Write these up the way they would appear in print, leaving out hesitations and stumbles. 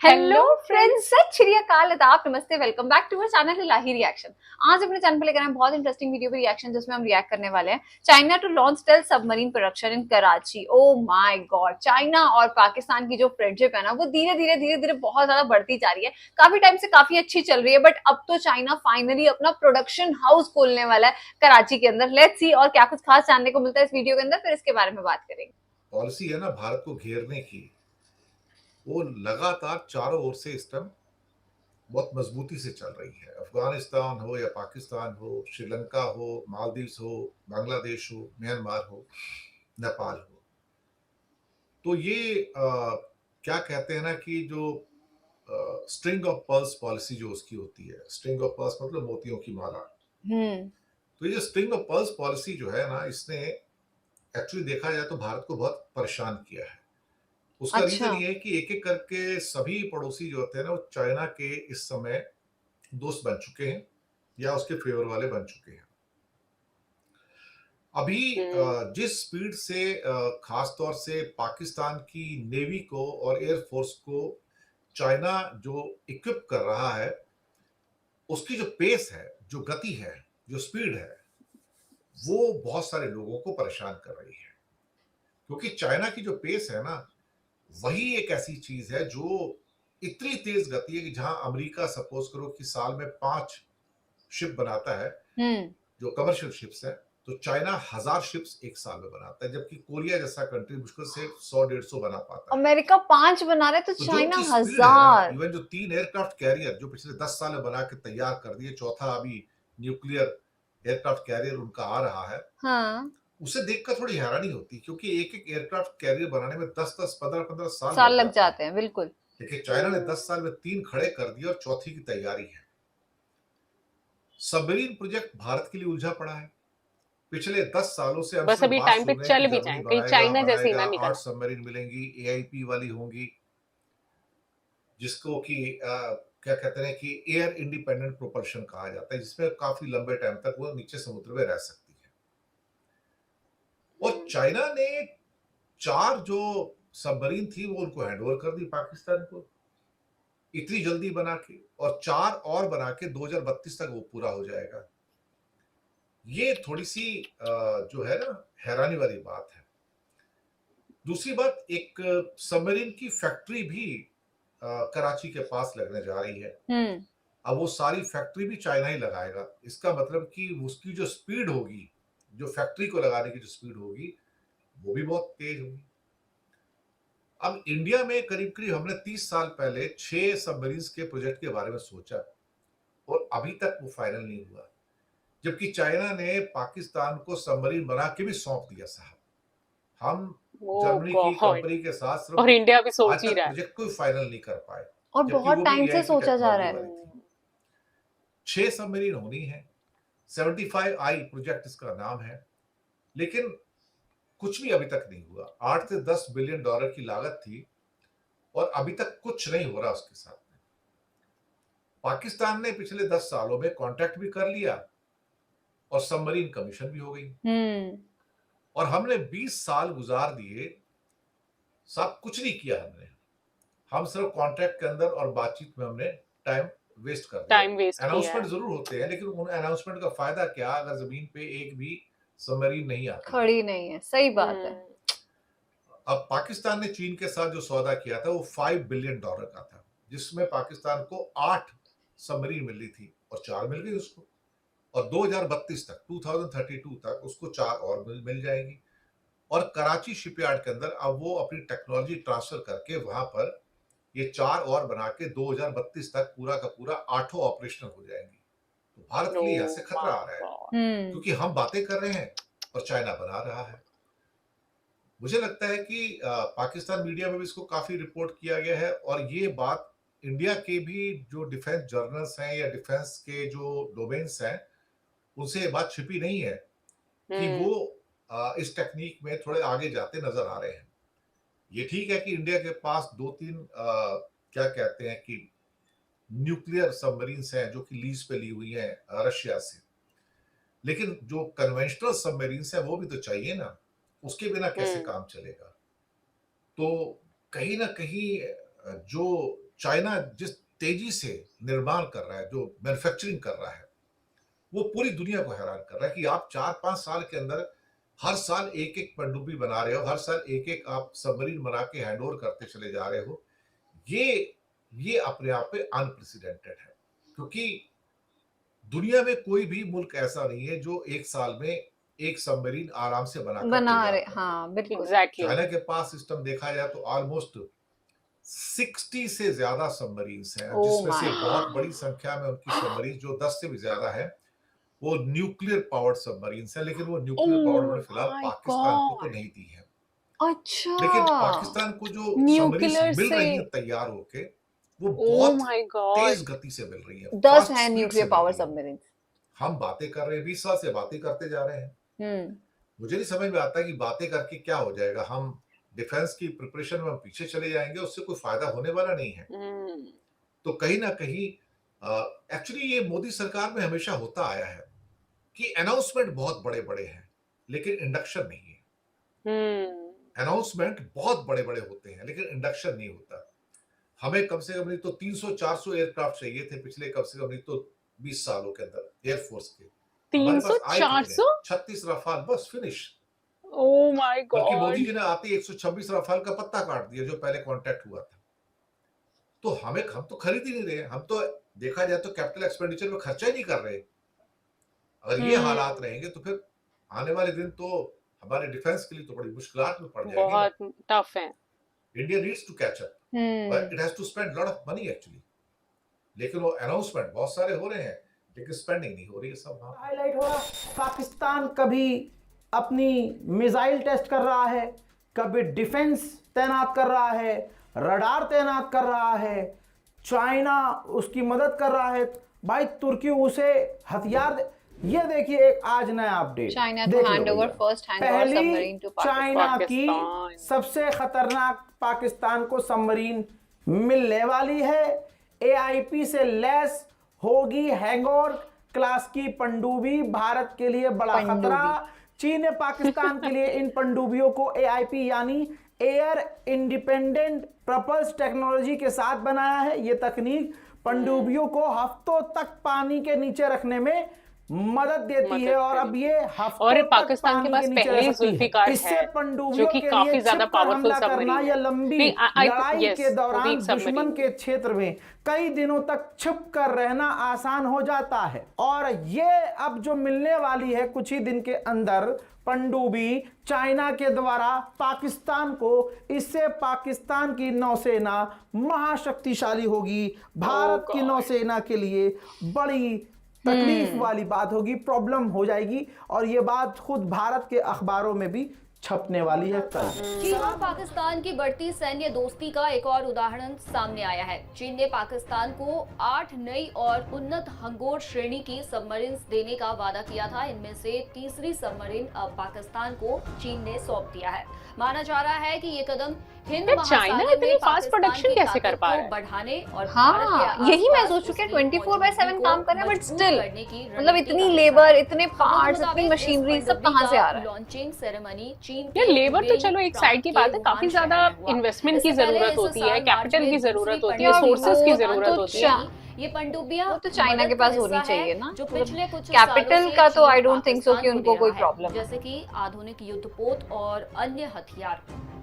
Hello friends, सत श्री अकाल, आदाब, नमस्ते, welcome back to our channel Lahi reaction. आज अपने चैनल पे लेकर आए बहुत इंटरेस्टिंग वीडियो पे रिएक्शन, जिसमें हम रिएक्ट करने वाले हैं China to launch stealth submarine production in Karachi. Oh my god, China और पाकिस्तान की जो फ्रेंडशिप है ना, वो धीरे धीरे बहुत ज्यादा बढ़ती जा रही है। काफी टाइम से काफी अच्छी चल रही है, बट अब तो चाइना फाइनली अपना प्रोडक्शन हाउस खोलने वाला है कराची के अंदर। लेट्स सी और क्या कुछ खास जानने को मिलता है इस वीडियो के अंदर, फिर इसके बारे में बात करेंगे। पॉलिसी है ना भारत को घेरने की, वो लगातार चारों ओर से इस टाइम बहुत मजबूती से चल रही है। अफगानिस्तान हो या पाकिस्तान हो, श्रीलंका हो, मालदीव्स हो, बांग्लादेश हो, म्यांमार हो, नेपाल हो। तो ये क्या कहते हैं ना कि जो स्ट्रिंग ऑफ पर्ल्स पॉलिसी जो उसकी होती है, स्ट्रिंग ऑफ पर्ल्स मतलब मोतियों की माला। हम्म। तो ये जो स्ट्रिंग ऑफ पर्ल्स पॉलिसी जो है ना, इसने एक्चुअली देखा जाए तो भारत को बहुत परेशान किया है। उसका अच्छा। रीजन ये है कि एक-एक करके सभी पड़ोसी जो होते हैं ना, वो चाइना के इस समय दोस्त बन चुके हैं या उसके फेवर वाले बन चुके हैं। अभी हम्म। जिस स्पीड से खास तौर से पाकिस्तान की नेवी को और एयर फोर्स को चाइना जो इक्विप कर रहा है, उसकी जो पेस है, जो गति है, जो स्पीड है, वो बहुत सारे लोगों को परेशान कर रही है। क्योंकि चाइना की जो पेस है ना, वही एक ऐसी चीज है जो इतनी तेज गति है कि जहां अमेरिका सपोज करो कि साल में 5 शिप बनाता है, हम्म। जो कमर्शियल शिप्स है, तो चाइना 1000 शिप्स एक साल में बनाता है, जबकि कोरिया जैसा कंट्री मुश्किल से 100-150 बना पाता है। अमेरिका 5 बना रहे तो तो जो चाइना उनकी स्पीड है ना, 1000। इवन जो 3 एयरक्राफ्ट कैरियर जो पिछले 10 साल में बना के तैयार कर दिए, चौथा अभी न्यूक्लियर एयरक्राफ्ट कैरियर उनका आ रहा है, हाँ। उसे देखकर थोड़ी हैरानी होती है, क्योंकि एक-एक एयरक्राफ्ट कैरियर बनाने में 10-10, 15-15 साल साल लग लग जाते हैं। जाते हैं, बिल्कुल। लेकिन चाइना ने 10 साल में 3 खड़े कर दिए और चौथी की तैयारी है। सबमरीन प्रोजेक्ट भारत के लिए उलझा पड़ा है। पिछले 10 सालों से हम बस सिर्फ अभी बात टाइम पे सुन रहे हैं कि चल भी जर्मनी जाए, कहीं बनाएगा, चाइना जैसे बनाएगा, ना 8 निकल आए। सबमरीन मिलेंगी, एआईपी वाली होंगी, जिसको कि क्या कहते हैं कि एयर इंडिपेंडेंट प्रोपल्शन कहा जाता है, जिसमें काफ़ी लंबे टाइम तक वो नीचे समुद्र में रह सकती है। और चाइना ने 4 जो सबमरीन थी, वो उनको हैंडओवर कर दी पाकिस्तान को, इतनी जल्दी बना के, और 4 और बना के 2032 तक वो पूरा हो जाएगा। ये थोड़ी-सी जो है ना, हैरानी वाली बात है। दूसरी बात, एक सबमरीन की फैक्ट्री भी कराची के पास लगने जा रही है। हुँ। अब वो सारी फैक्ट्री भी चाइना ही लगाएगा। इसका मतलब कि उसकी जो स्पीड होगी, जो फैक्ट्री को लगाने की जो स्पीड होगी, वो भी बहुत तेज होगी। अब इंडिया में करीब-करीब हमने 30 साल पहले 6 सबमरीन्स के प्रोजेक्ट के बारे में सोचा, और अभी तक वो फाइनल नहीं हुआ। जबकि चाइना ने पाकिस्तान को सबमरीन बना के भी सौंप दिया साहब। हम ओह जर्मनी की गॉड। कंपनी के साथ सिर्फ और इंडिया भी आज सोच ही तक रहा है। प्रोजेक्ट को फाइनल नहीं कर पाए, और जबकि बहुत वो भी टाइम से एआईपी सोचा जा रहा टेक्नोलॉजी है। वाली थी। 6 सबमरीन होनी है, 75 आई प्रोजेक्ट इसका नाम है, लेकिन कुछ भी अभी तक नहीं हुआ। 8 से 10 बिलियन डॉलर की लागत थी, और अभी तक कुछ नहीं हो रहा उसके साथ में। पाकिस्तान ने पिछले 10 सालों में कॉन्ट्रैक्ट भी कर लिया, और सबमरीन कमीशन भी हो गई, हुँ। और हमने 20 साल गुजार दिए, साहब कुछ नहीं किया हमने। हम सिर्फ कॉन्ट्रैक्ट के अंदर और बातचीत में हमने टाइम वेस्ट कर दिया। टाइम वेस्ट किया अनाउंसमेंट है। ज़रूर होते हैं, लेकिन उन अनाउंसमेंट का फ़ायदा क्या अगर ज़मीन पे एक भी सबमरीन नहीं आती है। खड़ी नहीं है, सही बात है। हम्म। अब पाकिस्तान ने चीन के साथ जो सौदा किया था, वो 5 बिलियन डॉलर का था, जिसमें पाकिस्तान को 8 सबमरीन मिली थी, और 4 मिल गई उसको। और 2032 तक, 2032 तक उसको 4 और मिल जाएंगी। और कराची शिपयार्ड के अंदर अब वो अपनी टेक्नोलॉजी ट्रांसफर करके वहां पर ये 4 और बना के 2032 तक पूरा का पूरा 8 ऑपरेशनल हो जाएंगी। तो भारत के लिए यहाँ से ओह खतरा माय आ रहा है, गॉड। हुँ। क्योंकि हम बातें कर रहे हैं और चाइना बना रहा है। मुझे लगता है कि पाकिस्तान मीडिया में भी इसको काफी रिपोर्ट किया गया है, और ये बात इंडिया के भी जो डिफेंस जर्नल्स हैं या डिफेंस के जो डोमेन्स हैं, उनसे ये बात छिपी नहीं है कि वो हम्म। इस टेक्निक में थोड़े आगे जाते नजर आ रहे हैं। ये ठीक है कि इंडिया के पास 2-3 क्या कहते हैं कि न्यूक्लियर सबमरीन्स हैं जो कि लीज पे ली हुई हैं रशिया से, लेकिन जो कन्वेंशनल सबमरीन्स हैं वो भी तो चाहिए ना, उसके बिना कैसे हम्म। काम चलेगा। तो कहीं ना कहीं जो चाइना जिस तेजी से निर्माण कर रहा है, जो मैन्युफैक्चरिंग कर रहा है, वो पूरी दुनिया को हैरान कर रहा है कि आप 4-5 साल के अंदर हर साल एक-एक पनडुब्बी बना रहे हो, हर साल एक-एक आप सबमरीन बना के हैंडओवर करते चले जा रहे हो। ये अपने आप में अनप्रेसिडेंटेड है, क्योंकि दुनिया में कोई भी मुल्क ऐसा नहीं है जो एक साल में एक सबमरीन आराम से बनाकर बना तैयार रहे, कर दे। हाँ बिल्कुल। एग्जैक्टली। चाइना के पास सिस्टम देखा जाए तो ऑलमोस्ट 60 से ज्यादा सबमरीन्स हैं, Oh जिसमें से my बहुत God. बड़ी संख्या में उनकी सबमरीन जो 10 से भी ज्यादा है, वो न्यूक्लियर पावर्ड सबमरीन्स हैं, लेकिन वो न्यूक्लियर पावर्ड उन्होंने फिलहाल माय पाकिस्तान को तो गॉड, नहीं दी है। अच्छा, लेकिन पाकिस्तान को जो सबमरीन्स न्यूक्लियर मिल से, रही हैं तैयार होके, वो ओ बहुत माय तेज गॉड, गति से मिल रही है, 10 फास्ट है स्पीड से न्यूक्लियर मिल पावर रही है। सबमरीन। हम बातें कर रहे हैं, 20 साल से बातें करते जा रहे हैं। मुझे नहीं समझ में आता कि बातें करके क्या हो जाएगा। हम डिफेंस की प्रिपरेशन में हम पीछे चले जाएंगे, उससे कोई फायदा होने वाला नहीं है। तो कहीं ना कहीं एक्चुअली ये मोदी सरकार में हमेशा होता आया है कि अनाउंसमेंट बहुत बड़े बड़े हैं, लेकिन इंडक्शन नहीं है। अनाउंसमेंट बहुत बड़े बड़े होते हैं, लेकिन इंडक्शन नहीं होता। हमें कम से कम नहीं तो 300-400 एयरक्राफ्ट चाहिए थे पिछले कम से कम नहीं तो 20 सालों के अंदर एयरफोर्स के। हमारे पास आए कितने? 300-400, 36 रफाल, बस फिनिश। ओ माय बल्कि मोदी गॉड, जी ने आते ही 126 रफाल का पत्ता काट दिया, जो पहले कॉन्ट्रैक्ट हुआ था। तो हम तो खरीद ही नहीं रहे, हम तो देखा जाए तो कैपिटल एक्सपेंडिचर में खर्चा ही नहीं कर रहे। अगर ये हालात रहेंगे तो फिर आने वाले दिन तो हमारे डिफेंस के लिए तो बड़ी मुश्किलात में पड़ जाएंगे। बहुत टफ है। India needs to catch up, but it has to spend lot of money actually. लेकिन वो अनाउंसमेंट बहुत सारे हो रहे हैं, लेकिन स्पेंडिंग नहीं हो रही है सब। हाईलाइट हो रहा, पाकिस्तान कभी अपनी मिसाइल टेस्ट कर रहा है, कभी डिफेंस तैनात कर रहा है, रडार तैनात कर रहा है, चाइना उसकी मदद कर रहा है। भाई तुर्की उसे हथियार ये देखिए एक आज नया update, China to hand over first hand submarine to China की सबसे खतरनाक पाकिस्तान को सबमरीन मिलने वाली है। AIP से लेस होगी हैंगओवर क्लास की पनडुब्बी, भारत के लिए बड़ा खतरा। चीन ने पाकिस्तान के लिए इन पनडुब्बियों को AIP यानी एयर इंडिपेंडेंट प्रपल्स टेक्नोलॉजी के साथ बनाया है। यह तकनीक पनडुब्बियों को हफ्तों तक पानी के नीचे रखने में मदद देती है, और अब ये और पाकिस्तान के पास पहले ही जुल्फिकार है जो कि काफी ज्यादा पावरफुल सबमरीन है। या लंबी लड़ाई के दौरान दुश्मन के क्षेत्र में कई दिनों तक छिप कर रहना आसान हो जाता है। और ये अब जो मिलने वाली है कुछ ही दिन के अंदर पनडुब्बी चाइना के द्वारा पाकिस्तान को, इससे पाकिस्तान की नौसेना महाशक्तिशाली होगी। भारत की नौसेना के लिए बड़ी तकलीफ वाली बात होगी, प्रॉब्लम हो जाएगी, और ये बात खुद भारत के अखबारों में भी छपने वाली है कल। चीन और पाकिस्तान की बढ़ती सैन्य दोस्ती का एक और उदाहरण सामने आया है। चीन ने पाकिस्तान को 8 नई और उन्नत हंगोर श्रेणी की सबमरीन्स देने का वादा किया था। इनमें से तीसरी सबमरीन अब पाकिस्तान को चीन ने सौंप दिया है। माना जा रहा है कि ये कदम हिंद चाइना इतनी फास्ट प्रोडक्शन कैसे कर पा रहा है बढ़ाने और हाँ, यही मैं सोच चुकी हूँ 24/7 काम कर रहे हैं, बट स्टिल मतलब इतनी लेबर, इतने पार्ट्स, इतनी मशीनरी सब कहाँ से आ रहा है? लॉन्चिंग सेरेमनी चीन यार लेबर तो चलो एक साइड की बात है, काफी ज्यादा इन्वेस्टमेंट की जरूरत होती है, कैपिटल की जरूरत होती है, सोर्सेज की जरूरत होती है। ये पनडुब्बियां वो तो चाइना के पास होनी चाहिए ना, जो पिछले कुछ कैपिटल का तो आई डोंट थिंक सो कि उनको कोई प्रॉब्लम, जैसे कि आधुनिक युद्धपोत और अन्य हथियार।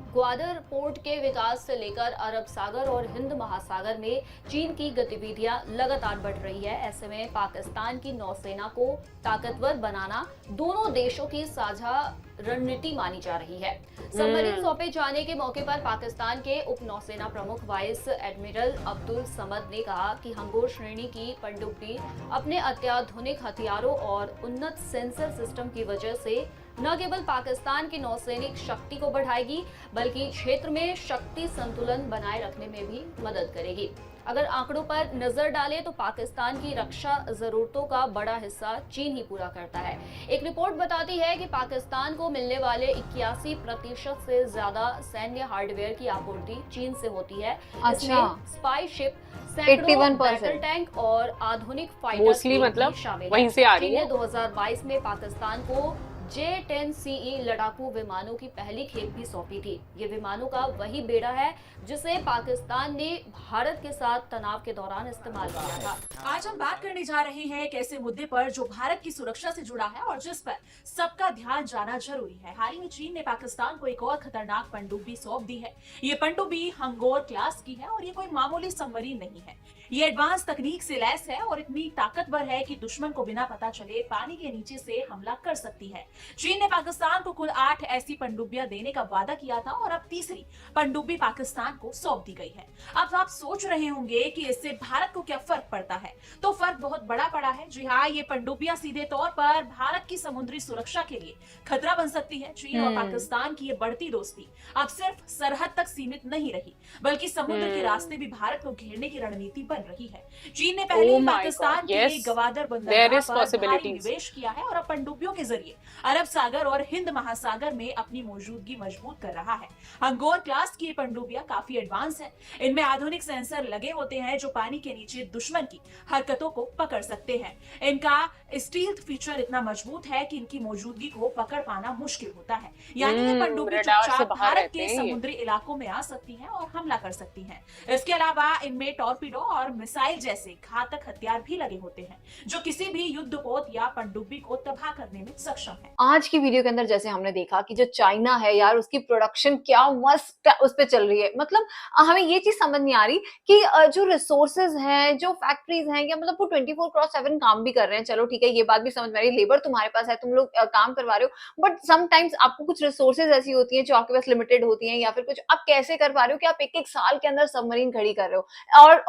ग्वादर पोर्ट के विकास से लेकर अरब सागर और हिंद महासागर में चीन की गतिविधियां लगातार बढ़ रही है। ऐसे में पाकिस्तान की नौसेना को ताकतवर बनाना दोनों देशों की साझा रणनीति मानी जा रही है। सबमरीन सौंपे जाने के मौके पर पाकिस्तान के उप नौसेना प्रमुख वाइस एडमिरल अब्दुल समद ने कहा कि हंगोर श्रेणी की पनडुब्बी अपने अत्याधुनिक हथियारों और उन्नत सेंसर सिस्टम की वजह से न केवल पाकिस्तान की नौसैनिक शक्ति को बढ़ाएगी, बल्कि क्षेत्र में शक्ति संतुलन बनाए रखने में भी मदद करेगी। अगर आंकड़ों पर नजर डालें तो पाकिस्तान की रक्षा जरूरतों का बड़ा हिस्सा चीन ही पूरा करता है। एक रिपोर्ट बताती है कि पाकिस्तान को मिलने वाले 81% से ज्यादा सैन्य हार्डवेयर की आपूर्ति चीन से होती है। अच्छा, स्पाई शिप, 81% टैंक और आधुनिक फाइटर मोस्टली मतलब शामिल वहीं से आ रही है। चीन ने 2022 में पाकिस्तान को J-10CE लड़ाकू विमानों की पहली खेप भी सौंपी थी। ये विमानों का वही बेड़ा है जिसे पाकिस्तान ने भारत के साथ तनाव के दौरान इस्तेमाल किया था। आज हम बात करने जा रहे हैं एक ऐसे मुद्दे पर जो भारत की सुरक्षा से जुड़ा है और जिस पर सबका ध्यान जाना जरूरी है। हाल ही में चीन ने पाकिस्तान को एक और खतरनाक पनडुब्बी सौंप दी है। ये पनडुब्बी हंगोर क्लास की है और ये कोई मामूली सबमरीन नहीं है। ये एडवांस तकनीक से लैस है और इतनी ताकतवर है कि दुश्मन को बिना पता चले पानी के नीचे से हमला कर सकती है। चीन ने पाकिस्तान को कुल 8 ऐसी पनडुब्बियां देने का वादा किया था और अब तीसरी पनडुब्बी पाकिस्तान को सौंप दी गई है। अब आप सोच रहे होंगे कि इससे भारत को क्या फर्क पड़ता है, तो फर्क बहुत बड़ा पड़ा है। जी हाँ, ये पनडुब्बियां सीधे तौर पर भारत की समुद्री सुरक्षा के लिए खतरा बन सकती है। चीन और पाकिस्तान की ये बढ़ती दोस्ती अब सिर्फ सरहद तक सीमित नहीं रही, बल्कि समुद्र के रास्ते भी भारत को घेरने की रणनीति बन रही है। चीन ने पहले ही पाकिस्तान के गवादर बंदरगाह पर भारी निवेश किया है और अब पनडुब्बियों के जरिए अरब सागर और हिंद महासागर में अपनी मौजूदगी मजबूत कर रहा है। हंगोर क्लास की ये पनडुब्बियां काफी एडवांस है। इनमें आधुनिक सेंसर लगे होते हैं जो पानी के नीचे दुश्मन की हरकतों को पकड़ सकते हैं। इनका स्टील्थ फीचर इतना मजबूत है कि इनकी मौजूदगी को पकड़ पाना मुश्किल होता है। यानी ये पनडुब्बी चुपचाप भारत के समुद्री इलाकों में आ सकती हैं और हमला कर सकती हैं। इसके अलावा इनमें टॉर्पीडो और मिसाइल जैसे घातक हथियार भी लगे होते हैं जो किसी भी युद्धपोत या पनडुब्बी को तबाह करने में सक्षम है। आज की वीडियो के अंदर जैसे हमने देखा कि जो चाइना है यार, उसकी प्रोडक्शन क्या मस्त उस पे चल रही है। मतलब हमें ये चीज समझ नहीं आ रही कि जो रिसोर्सेज हैं, जो फैक्ट्रीज हैं, या मतलब वो 24/7 काम भी कर रहे हैं। चलो ठीक है, ये बात भी समझ में आ रही है, लेबर तुम्हारे पास है, तुम लोग काम करवा रहे हो, बट समटाइम्स आपको कुछ रिसोर्सेज ऐसी होती हैं जो आपके पास लिमिटेड होती हैं, या फिर कुछ आप कैसे कर पा रहे हो कि आप एक साल के अंदर सबमरीन खड़ी कर रहे हो।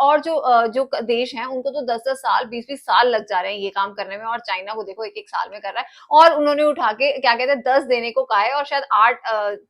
और जो देश हैं उनको तो 10-10 साल 20-20 साल लग जा रहे हैं ये काम करने में, और चाइना को देखो एक साल में कर रहा है। और उन्होंने उठा के क्या कहते हैं 10 देने को कहा है और शायद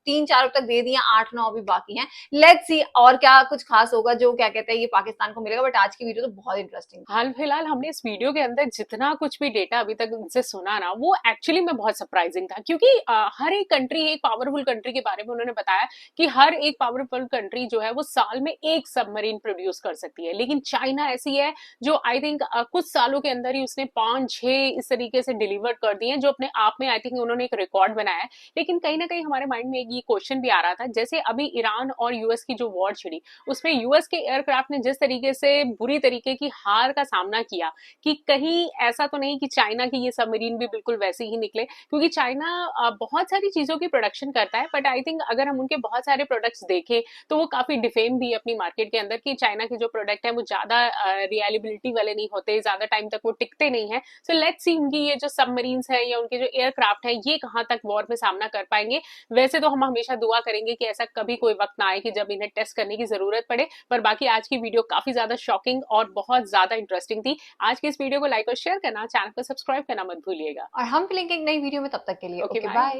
3-4 अब तक दे दिए, 8-9 अभी बाकी हैं। लेट्स सी और क्या कुछ खास होगा जो क्या कहते हैं ये पाकिस्तान को मिलेगा। बट आज की वीडियो तो बहुत इंटरेस्टिंग। हाल फिलहाल हमने इस वीडियो के अंदर जितना कुछ भी डेटा अभी तक उनसे सुना ना, वो एक्चुअली में बहुत सरप्राइजिंग था, क्योंकि हर एक कंट्री, एक पावरफुल कंट्री के बारे में उन्होंने बताया कि हर एक पावरफुल कंट्री जो है वो साल में एक सबमरीन प्रोड्यूस कर सकती है। लेकिन चाइना ऐसी है जो आई थिंक कुछ सालों के अंदर ही उसने 5-6 इस तरीके से डिलीवर कर दिए हैं, जो अपने आप में आई थिंक उन्होंने एक रिकॉर्ड बनाया है। लेकिन कहीं ना कहीं हमारे माइंड में ये क्वेश्चन भी आ रहा था, जैसे अभी ईरान और यूएस की जो वॉर छिड़ी, उसमें यूएस के एयरक्राफ्ट ने जिस तरीके से बुरी तरीके की हार का सामना किया, कि कहीं ऐसा तो नहीं कि चाइना की ये सबमरीन भी बिल्कुल वैसे ही निकले। क्योंकि चाइना बहुत सारी चीजों की प्रोडक्शन करता है, बट आई थिंक अगर हम उनके बहुत सारे प्रोडक्ट्स देखें तो वो काफी डिफेम भी अपनी मार्केट के अंदर, कि चाइना के जो प्रोडक्ट है वो ज्यादा रिलायबिलिटी वाले नहीं होते, ज्यादा टाइम तक वो टिकते नहीं है। सो लेट्स सी उनकी ये जो सबमरीन्स है या उनके जो एयरक्राफ्ट है ये कहाँ तक वॉर में सामना कर पाएंगे। वैसे तो हम हमेशा दुआ करेंगे कि ऐसा कभी कोई वक्त ना आए कि जब इन्हें टेस्ट करने की जरूरत पड़े। पर बाकी आज की वीडियो काफी ज्यादा शॉकिंग और बहुत ज्यादा इंटरेस्टिंग थी। आज के इस वीडियो को लाइक और शेयर करना, चैनल को सब्सक्राइब करना मत भूलिएगा। और हम मिलेंगे एक नई वीडियो में, तब तक के लिए ओके बाय।